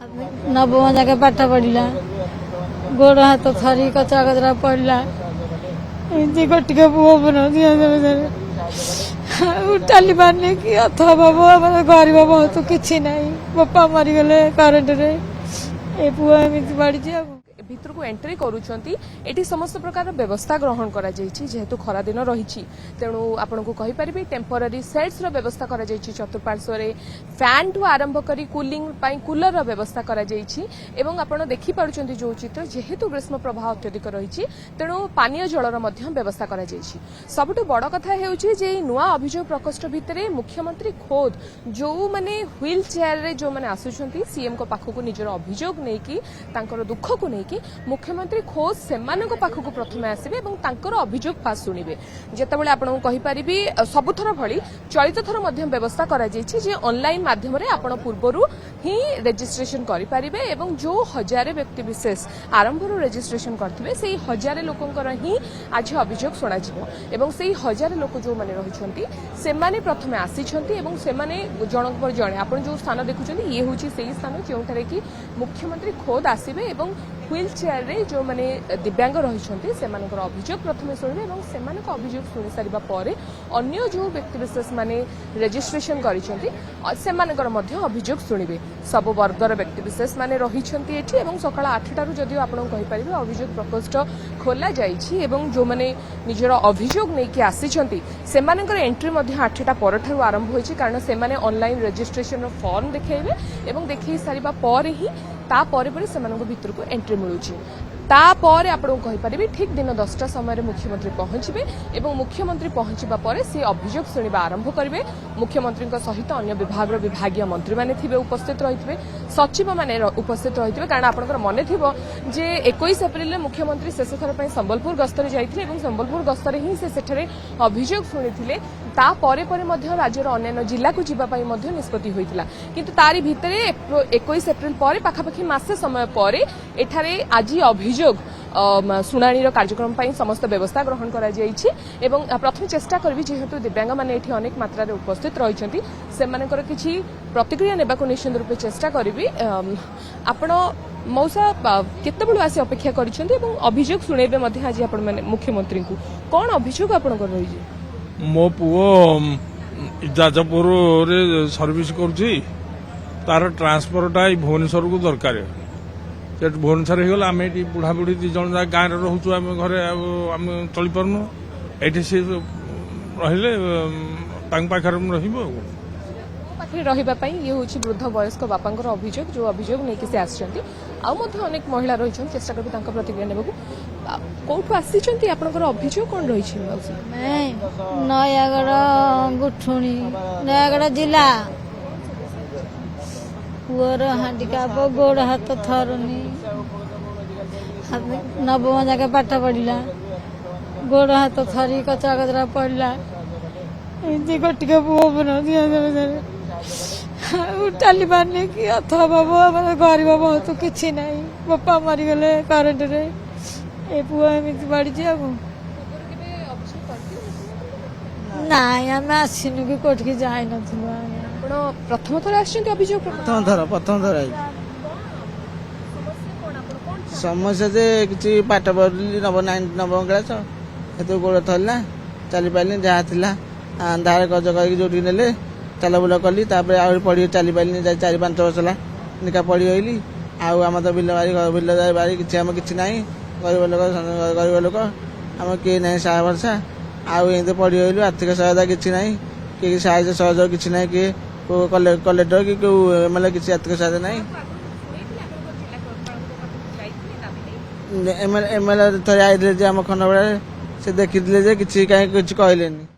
नवम जाके पाठ पढ़ला गोड़ हाथ थरी कचरा कचरा पड़ला एमती गोटिके पुओ बना उठाली पारने कि अथवा बाबा गरीब बहुत किसी ना बापा मरीगले करेन्ट रे ए पुओ एमती पड़ी भितर को एंट्री करूछंती एठी समस्त प्रकार व्यवस्था ग्रहण करा जायछि जेहेतु खरा दिन रहिछि तेणु आपन को कहि परिबे टेम्पररी सेट्स रो व्यवस्था करा जायछि चतुर्पार्श्व रे फैन टू आरंभ करी कूलिंग पई कूलर रो व्यवस्था करा जायछि एवं आपन देखि पारुछंती जो चित्र जेहेतु ग्रीष्म प्रभाव अत्यधिक रहिछि तेणु पानीय जलर मध्य व्यवस्था करा जायछि सबटु बड़ कथा हेउछि जे नुआ अभियोग प्रकोष्ठ भितरे मुख्यमंत्री खोद जो माने व्हील चेयर रे जो माने आसुछंती सीएम को पाखु को निजर अभियोग नेकी तांकर दुख को नेकी मुख्यमंत्री खोज सेमानक पाखक प्रथमे आसबे एवं तांकर अभियोग फास्ट शुणिबे जेतेबेले आपन कहि परिबी सबुथर भली चलित थर मध्यम व्यवस्था करा जायछि जे ऑनलाइन माध्यम रे आपन पूर्वरु ही रजिस्ट्रेशन करि परिबे एवं जो हजार व्यक्ति विशेष आरंभ रो रजिस्ट्रेशन करथिबे सेही हजार लोकंकर ही आज अभियोग सुना जिवो एवं सेही हजार लोक जो माने रहिछंती सेमाने प्रथमे आसीछंती एवं सेमाने जनक पर जणे आपन जो स्थान देखुछंती ये होछि सेही स्थान जेउठारे कि मुख्यमंत्री खोद आसीबे एवं व्हील चेयर रे जो माने दिव्यांग रहिछंती सेमानकर अभियोग प्रथमे सुनिबे एवं सेमानक अभियोग सुनि सारिबा परे अन्य जो व्यक्ति विशेष माने रजिस्ट्रेशन करिछंती सेमानकर मध्य अभियोग सुनिबे सब वर्गर व्यक्ति विशेष माने रहिछंती एठी एवं सकाळ 8 टारु जदियो आपण कहि परिबे अभियोग प्रकोष्ठ खोला जाईछि एवं जो माने निजर अभियोग नै कि आसीछंती सेमानकर एंट्री मध्य 8 टा परठारु आरंभ होईछि कारण सेमाने ऑनलाइन रजिस्ट्रेशन फॉर्म देखैबे एवं देखै सारिबा परे ही ता परे सेमानक भितर को एंट्री मिलुछि तापर आपण कहि परिबे ठीक दिन 10टा समय रे मुख्यमंत्री पहुंचबे एवं मुख्यमंत्री पहुंचबा परे से अभियोग सुनिबा आरंभ करिवे मुख्यमंत्री सहित अन्य विभाग विभागीय मंत्री माने थिबे उपस्थित रहिथिबे सचिव माने उपस्थित रहिथिबे कारण आपनकर मने थिबो जे 21 एप्रिल रे मुख्यमंत्री शेष थर पई संबलपुर गस्तरे जाइथिले एवं संबलपुर गस्तरे ही से सेठरे अभियोग सुनिथिले ता परे परे मध्य राज्यर अन्य जिला को जिबा पई मध्य निष्पत्ति होइथिला किंतु तारी भितरे 21 एप्रिल परे पाखापाखि मासे समय परे एठारे आज अभियोग शुणाणी कार्यक्रम पर समस्त व्यवस्था ग्रहण करा जायछि एवं प्रथम चेष्टा करबी जेहेतु दिव्यांग माने एठी अनेक मात्रा रे उपस्थित रहिछंती सेमानकर किछि प्रतिक्रिया नेबा को निश्चित रूपे चेष्टा करबी आपण मौसा केते बळु आसी अपेक्षा करिछंती एवं अभियोग सुणेबे मध्ये आज आपण माने मुख्यमंत्री को कोन अभियोग आपण कर रही जे मो पुओ जाजपुर रे सर्विस करछि तार ट्रांसफरटा भुवनेश्वर को दरकार भुवनेश्वर होगा आम ये बुढ़ा बुढ़ी दी जन गाँव में रोचु आम घरे आम चली पार्नु ये सी रे पाखे रही ये हूँ वृद्ध वयस्क बापांकर अभियोग जो अभियोग नहीं से आसछंती अनेक महिला रही चेष्टा करी प्रतिक्रिया ने कौटू आसी आपंकर अभियोग कौन रही नयागढ़ गुठुणी नयागढ़ जिला पुअर हांडिकाप गोड़ हाथ थरुनी नवम जाके पाठ पढ़ला गोड़ हाथ थरी कचरा कचरा पड़ला एमती गोटिके पुओ बना उठाली पारने कि अथवा बाबा गरीब बहुत किसी ना बापा मरीगले करेन्ट रे ए पुओ एमती पड़ी नाई आम आसनु कि कोठिकी जाई नथिलु प्रथम थर अभियोग प्रथम थर समस्या जे किसी पाठ पढ़ी नवम क्लास से गोड़ थरला चली पारे जहाँ थी धार कर्ज कर ने चल बुल कली पढ़ी चली पारे 4-5 वर्ष है निका पढ़ी रही आम तो बिल बारी किसी ना गरीब लोक आम किए ना सारा वर्षा आते पढ़ी रही आर्थिक सहायता किसी ना कि साहय सहयोग किसी ना किए कलेक्टर कि एमएलए किसी आर्थिक सहायता नहीं एमएलए थे आम खंडपड़ा से देखी किसी कहीं कुछ कहले।